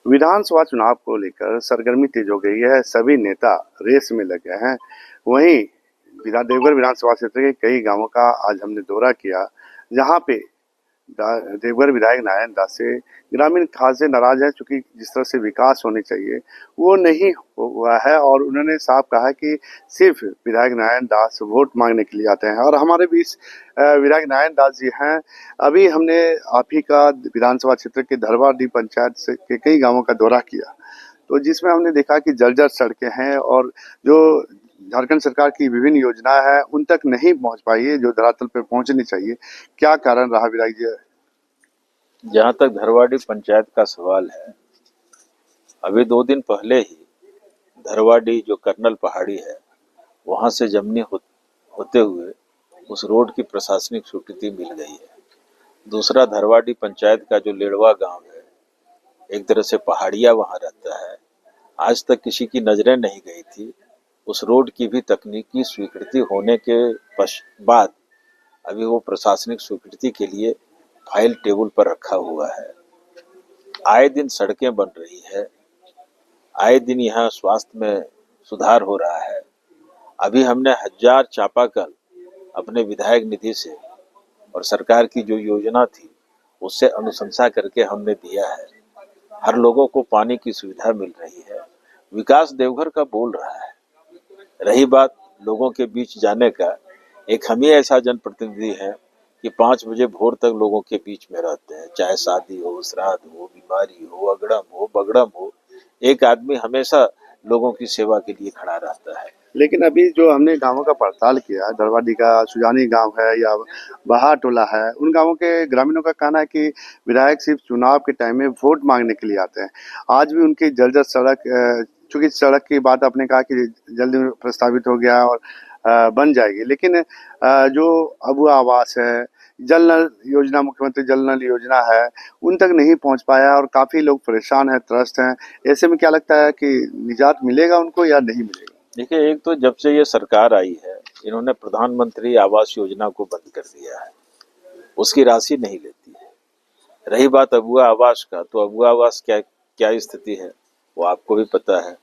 विधानसभा चुनाव को लेकर सरगर्मी तेज हो गई है। सभी नेता रेस में लग गए हैं। वहीं देवघर विधानसभा क्षेत्र के कई गांवों का आज हमने दौरा किया, जहां पे देवघर विधायक नारायण दास से ग्रामीण खासे नाराज है, क्योंकि जिस तरह से विकास होने चाहिए वो नहीं हुआ है। और उन्होंने साफ कहा कि सिर्फ विधायक नारायण दास वोट मांगने के लिए आते हैं। और हमारे बीच विधायक नारायण दास जी हैं। अभी हमने आप ही का विधानसभा क्षेत्र के धरवाडीह पंचायत से के कई गांवों का दौरा किया, तो जिसमें हमने देखा कि जर्जर सड़कें हैं और जो झारखंड सरकार की विभिन्न योजनाएं हैं उन तक नहीं पहुंच पाई है, जो धरातल पर पहुंचनी चाहिए। क्या कारण रहा विधायक जी? जहाँ तक धरवाडीह पंचायत का सवाल है, अभी 2 दिन पहले ही धरवाडीह जो कर्नल पहाड़ी है वहाँ से जमनी होते हुए उस रोड की प्रशासनिक स्वीकृति मिल गई है। दूसरा, धरवाडीह पंचायत का जो लेड़वा गांव है, एक तरह से पहाड़िया वहाँ रहता है, आज तक किसी की नजरें नहीं गई थी। उस रोड की भी तकनीकी स्वीकृति होने के बाद अभी वो प्रशासनिक स्वीकृति के लिए फाइल टेबल पर रखा हुआ है। आए दिन सड़कें बन रही है, आए दिन यहाँ स्वास्थ्य में सुधार हो रहा है। अभी हमने 1000 चापाकल अपने विधायक निधि से और सरकार की जो योजना थी उससे अनुशंसा करके हमने दिया है। हर लोगों को पानी की सुविधा मिल रही है। विकास देवघर का बोल रहा है। रही बात लोगों के बीच जाने का, एक हम ही ऐसा जनप्रतिनिधि है कि 5 बजे भोर तक लोगों के बीच में रहते हैं। चाहे शादी हो, श्राद्ध हो, बीमारी हो, अगड़म हो, बगड़म हो, एक आदमी हमेशा लोगों की सेवा के लिए खड़ा रहता है। लेकिन अभी जो हमने गांवों का पड़ताल किया, धरवाडीह का सुजानी गांव है या बहा टोला है, उन गांवों के ग्रामीणों का कहना है कि विधायक सिर्फ चुनाव के टाइम में वोट मांगने के लिए आते हैं। आज भी उनकी जर्जर सड़क, चूंकि सड़क की बात आपने कहा कि जल्दी प्रस्तावित हो गया और बन जाएगी, लेकिन जो अबुआ आवास है, जल नल योजना, मुख्यमंत्री जल नल योजना है, उन तक नहीं पहुंच पाया और काफी लोग परेशान हैं, त्रस्त हैं। ऐसे में क्या लगता है कि निजात मिलेगा उनको या नहीं मिलेगा? देखिए, एक तो जब से ये सरकार आई है, इन्होंने प्रधानमंत्री आवास योजना को बंद कर दिया है, उसकी राशि नहीं लेती है। रही बात अबुआ आवास का, तो अबुआ आवास क्या स्थिति है वो आपको भी पता है।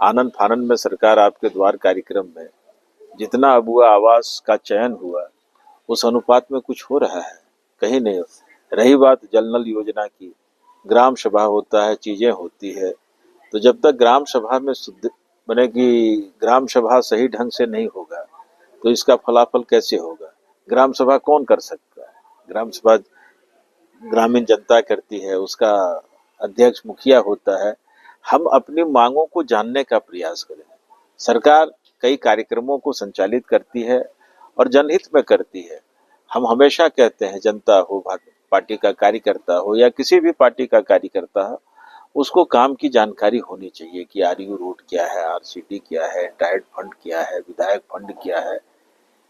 आनंद फानंद में सरकार आपके द्वार कार्यक्रम में जितना अबुआ आवास का चयन हुआ उस अनुपात में कुछ हो रहा है? कहीं नहीं। रही बात जल नल योजना की, ग्राम सभा होता है, चीजें होती है, तो जब तक ग्राम सभा में शुद्ध बनेगी, ग्राम सभा सही ढंग से नहीं होगा तो इसका फलाफल कैसे होगा? ग्राम सभा कौन कर सकता है? ग्राम सभा ग्रामीण जनता करती है, उसका अध्यक्ष मुखिया होता है। हम अपनी मांगों को जानने का प्रयास करें। सरकार कई कार्यक्रमों को संचालित करती है और जनहित में करती है। हम हमेशा कहते हैं, जनता हो, पार्टी का कार्यकर्ता हो या किसी भी पार्टी का कार्यकर्ता हो, उसको काम की जानकारी होनी चाहिए कि आरयू रोड क्या है, आरसीडी क्या है, टाइड फंड क्या है, विधायक फंड क्या है।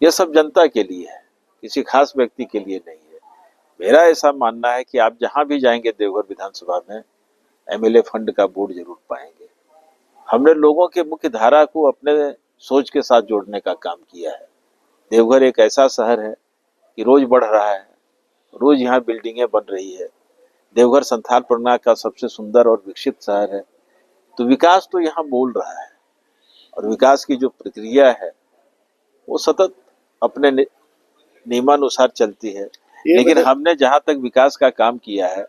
यह सब जनता के लिए है, किसी खास व्यक्ति के लिए नहीं है। मेरा ऐसा मानना है कि आप जहां भी जाएंगे देवघर विधानसभा में एमएलए फंड का बोर्ड जरूर पाएंगे। हमने लोगों के मुख्य धारा को अपने सोच के साथ जोड़ने का काम किया है। देवघर एक ऐसा शहर है कि रोज बढ़ रहा है, रोज यहाँ बिल्डिंगें बन रही है। देवघर संथाल परगना का सबसे सुंदर और विकसित शहर है, तो विकास तो यहाँ बोल रहा है। और विकास की जो प्रक्रिया है वो सतत अपने नियमानुसार चलती है। लेकिन हमने जहाँ तक विकास का काम किया है,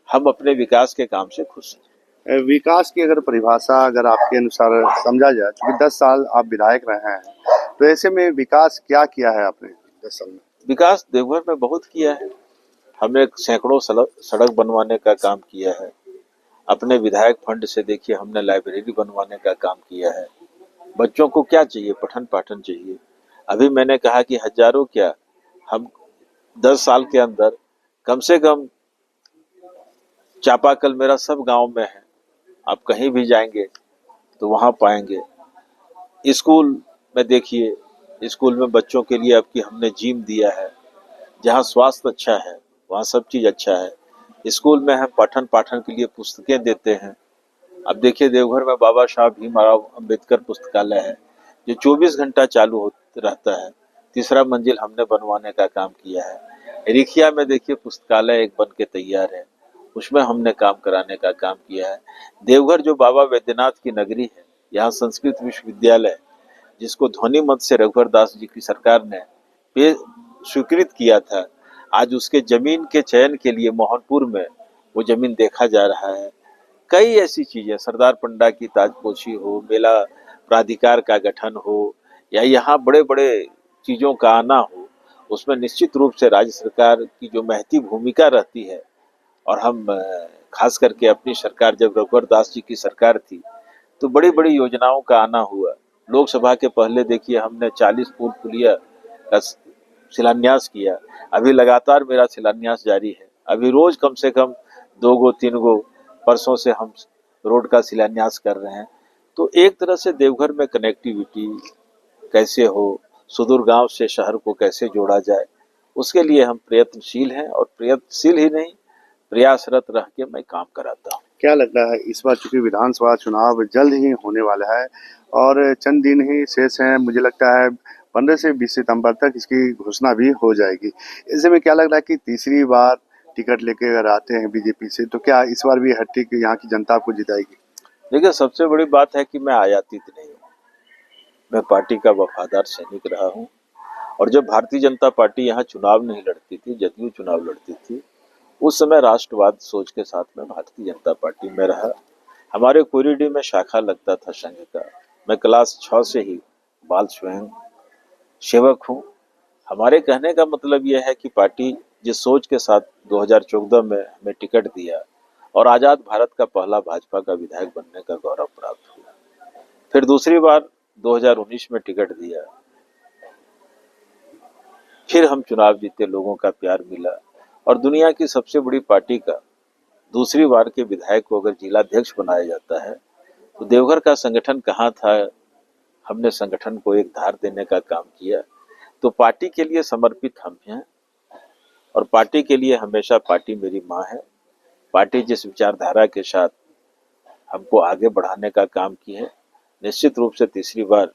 हम अपने विकास के काम से खुश हैं। विकास की अगर परिभाषा अगर आपके अनुसार समझा जाए, क्योंकि 10 साल आप विधायक रहे हैं, तो ऐसे में विकास क्या किया है आपने 10 साल में? विकास देवघर में बहुत किया है। हमने सैकड़ों सड़क बनवाने का काम किया है। अपने विधायक फंड से देखिए, हमने लाइब्रेरी बनवाने का काम किया है। बच्चों को क्या चाहिए? पठन पाठन चाहिए। अभी मैंने कहा कि हजारों क्या, हम 10 साल के अंदर कम से कम चापाकल मेरा सब गांव में है, आप कहीं भी जाएंगे तो वहां पाएंगे। स्कूल में देखिए, स्कूल में बच्चों के लिए अब की हमने जिम दिया है। जहाँ स्वास्थ्य अच्छा है वहाँ सब चीज अच्छा है। स्कूल में हम पठन पाठन के लिए पुस्तकें देते हैं। अब देखिए, देवघर में बाबा साहब भीमराव अंबेडकर पुस्तकालय है जो 24 घंटा चालू रहता है। तीसरा मंजिल हमने बनवाने का काम किया है। रिखिया में देखिए, पुस्तकालय एक बन के तैयार है, उसमें हमने काम कराने का काम किया है। देवघर जो बाबा वैद्यनाथ की नगरी है, यहाँ संस्कृत विश्वविद्यालय जिसको ध्वनि मत से रघुवर दास जी की सरकार ने स्वीकृत किया था, आज उसके जमीन के चयन के लिए मोहनपुर में वो जमीन देखा जा रहा है। कई ऐसी चीजें, सरदार पंडा की ताजपोशी हो, मेला प्राधिकार का गठन हो, या यहाँ बड़े बड़े चीजों का आना हो, उसमें निश्चित रूप से राज्य सरकार की जो महती भूमिका रहती है। और हम खास करके अपनी सरकार, जब रघुवर दास जी की सरकार थी, तो बड़ी बड़ी योजनाओं का आना हुआ। लोकसभा के पहले देखिए हमने 40 पुल पुलिया का शिलान्यास किया। अभी लगातार मेरा शिलान्यास जारी है। अभी रोज कम से कम 2 गो 3 गो, परसों से हम रोड का शिलान्यास कर रहे हैं। तो एक तरह से देवघर में कनेक्टिविटी कैसे हो, सुदूर गांव से शहर को कैसे जोड़ा जाए, उसके लिए हम प्रयत्नशील हैं। और प्रयत्नशील ही नहीं, प्रयासरत रह के मैं काम कराता हूँ। क्या लगता है इस बार चूंकि विधानसभा चुनाव जल्द ही होने वाला है और चंद दिन ही शेष हैं, मुझे लगता है 15 से 20 सितंबर तक इसकी घोषणा भी हो जाएगी। ऐसे में क्या लग रहा है कि तीसरी बार टिकट लेके अगर आते हैं बीजेपी से, तो क्या इस बार भी हैट्रिक यहाँ की जनता आपको जिताएगी? देखिए, सबसे बड़ी बात है कि मैं आयातित नहीं हूँ। मैं पार्टी का वफादार सैनिक रहा हूँ। और जब भारतीय जनता पार्टी यहाँ चुनाव नहीं लड़ती थी, जदयू चुनाव लड़ती थी, उस समय राष्ट्रवाद सोच के साथ में भारतीय जनता पार्टी में रहा। हमारे कोरिडी में शाखा लगता था संघ का। मैं क्लास 6 से ही बाल स्वयं सेवक हूँ। हमारे कहने का मतलब यह है कि पार्टी जिस सोच के साथ 2014 में हमें टिकट दिया और आज़ाद भारत का पहला भाजपा का विधायक बनने का गौरव प्राप्त हुआ, फिर दूसरी बार 2019 में टिकट दिया, फिर हम चुनाव जीते, लोगों का प्यार मिला। और दुनिया की सबसे बड़ी पार्टी का दूसरी बार के विधायक को अगर जिलाध्यक्ष बनाया जाता है, तो देवघर का संगठन कहाँ था? हमने संगठन को एक धार देने का काम किया। तो पार्टी के लिए समर्पित हम हैं और पार्टी के लिए हमेशा पार्टी मेरी माँ है। पार्टी जिस विचारधारा के साथ हमको आगे बढ़ाने का काम की है, निश्चित रूप से तीसरी बार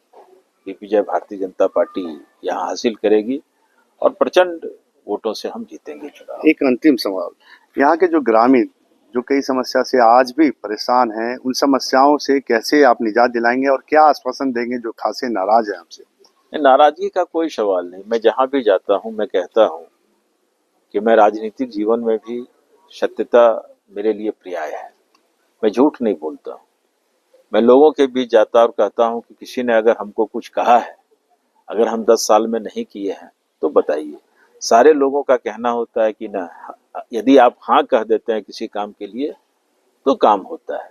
दिग्विजय भारतीय जनता पार्टी यहाँ हासिल करेगी और प्रचंड वोटों से हम जीतेंगे चुनाव। एक अंतिम सवाल, यहाँ के जो ग्रामीण जो कई समस्या से आज भी परेशान हैं, उन समस्याओं से कैसे आप निजात दिलाएंगे और क्या आश्वासन देंगे जो खासे नाराज हैं आपसे? नाराजगी का कोई सवाल नहीं। मैं जहाँ भी जाता हूँ मैं कहता हूँ कि मैं राजनीतिक जीवन में भी सत्यता मेरे लिए पर्याय है। मैं झूठ नहीं बोलता हूँ। मैं लोगों के बीच जाता और कहता हूँ कि किसी ने अगर हमको कुछ कहा है, अगर हम 10 साल में नहीं किए हैं तो बताइए। सारे लोगों का कहना होता है कि ना, यदि आप हाँ कह देते हैं किसी काम के लिए तो काम होता है।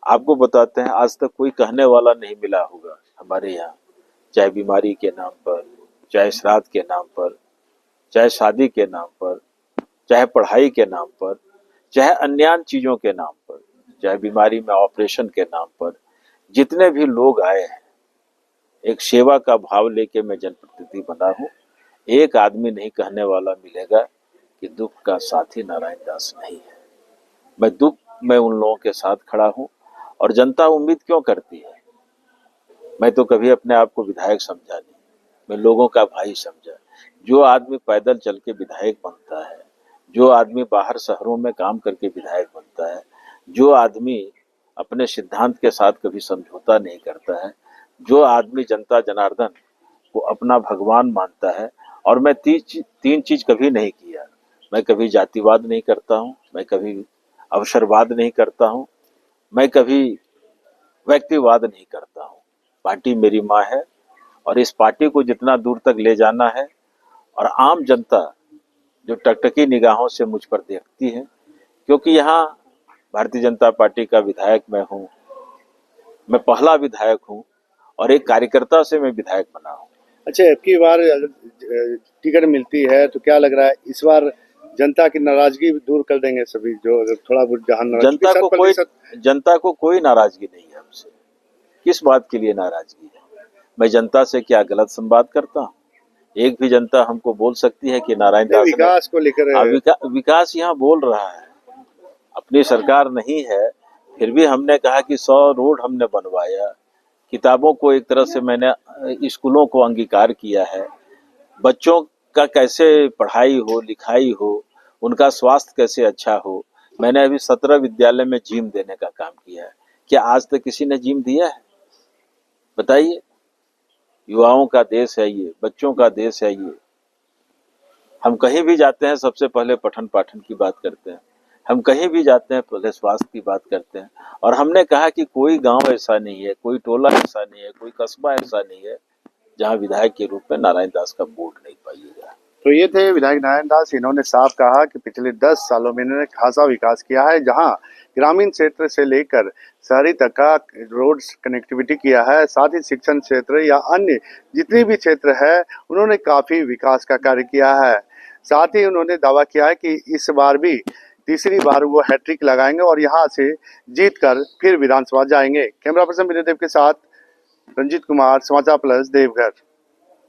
आपको बताते हैं, आज तक कोई कहने वाला नहीं मिला होगा हमारे यहाँ, चाहे बीमारी के नाम पर, चाहे श्राद्ध के नाम पर, चाहे शादी के नाम पर, चाहे पढ़ाई के नाम पर, चाहे अन्य चीजों के नाम पर, चाहे बीमारी में ऑपरेशन के नाम पर, जितने भी लोग आए हैं, एक सेवा का भाव लेके मैं जनप्रतिनिधि बना हूँ। एक आदमी नहीं कहने वाला मिलेगा कि दुख का साथी नारायण दास नहीं है। मैं दुख में उन लोगों के साथ खड़ा हूँ। और जनता उम्मीद क्यों करती है? मैं तो कभी अपने आप को विधायक समझा नहीं, मैं लोगों का भाई समझा। जो आदमी पैदल चल के विधायक बनता है, जो आदमी बाहर शहरों में काम करके विधायक बनता है, जो आदमी अपने सिद्धांत के साथ कभी समझौता नहीं करता है, जो आदमी जनता जनार्दन को अपना भगवान मानता है। और मैं तीन चीज कभी नहीं किया। मैं कभी जातिवाद नहीं करता हूँ, मैं कभी अवसरवाद नहीं करता हूँ, मैं कभी व्यक्तिवाद नहीं करता हूँ। पार्टी मेरी माँ है और इस पार्टी को जितना दूर तक ले जाना है, और आम जनता जो टकटकी निगाहों से मुझ पर देखती है, क्योंकि यहाँ भारतीय जनता पार्टी का विधायक मैं हूँ, मैं पहला विधायक हूँ और एक कार्यकर्ता से मैं विधायक बना हूँ। अच्छा, अब की बार टिकट मिलती है तो क्या लग रहा है इस बार जनता की नाराजगी दूर कर देंगे सभी, जो अगर थोड़ा बहुत जहां जनता को कोई नाराजगी नहीं है हमसे। किस बात के लिए नाराजगी है? मैं जनता से क्या गलत संवाद करता हूँ? एक भी जनता हमको बोल सकती है कि नारायण दास विकास को लेकर विकास यहाँ बोल रहा है। अपनी सरकार नहीं है, फिर भी हमने कहा कि 100 रोड हमने बनवाया। किताबों को एक तरह से मैंने स्कूलों को अंगीकार किया है। बच्चों का कैसे पढ़ाई हो, लिखाई हो, उनका स्वास्थ्य कैसे अच्छा हो, मैंने अभी 17 विद्यालय में जिम देने का काम किया है। क्या आज तक किसी ने जिम दिया है? बताइए। युवाओं का देश है ये, बच्चों का देश है ये। हम कहीं भी जाते हैं सबसे पहले पठन पाठन की बात करते हैं, हम कहीं भी जाते हैं पहले स्वास्थ्य की बात करते हैं। और हमने कहा कि कोई गांव ऐसा नहीं है, कोई टोला ऐसा नहीं है, कोई कस्बा ऐसा नहीं है जहां विधायक के रूप में नारायण दास का बोर्ड नहीं पाइएगा। तो ये थे विधायक नारायण दास। इन्होंने साफ कहा कि पिछले 10 सालों में इन्होंने खासा विकास किया है, जहां ग्रामीण क्षेत्र से लेकर शहरी तक का रोड कनेक्टिविटी किया है। साथ ही शिक्षण क्षेत्र या अन्य जितने भी क्षेत्र है उन्होंने काफी विकास का कार्य किया है। साथ ही उन्होंने दावा किया है कि इस बार भी तीसरी बार वो हैट्रिक लगाएंगे और यहाँ से जीतकर फिर विधानसभा जाएंगे। कैमरा पर्सन विनय देव के साथ रंजीत कुमार, समाचार प्लस, देवघर।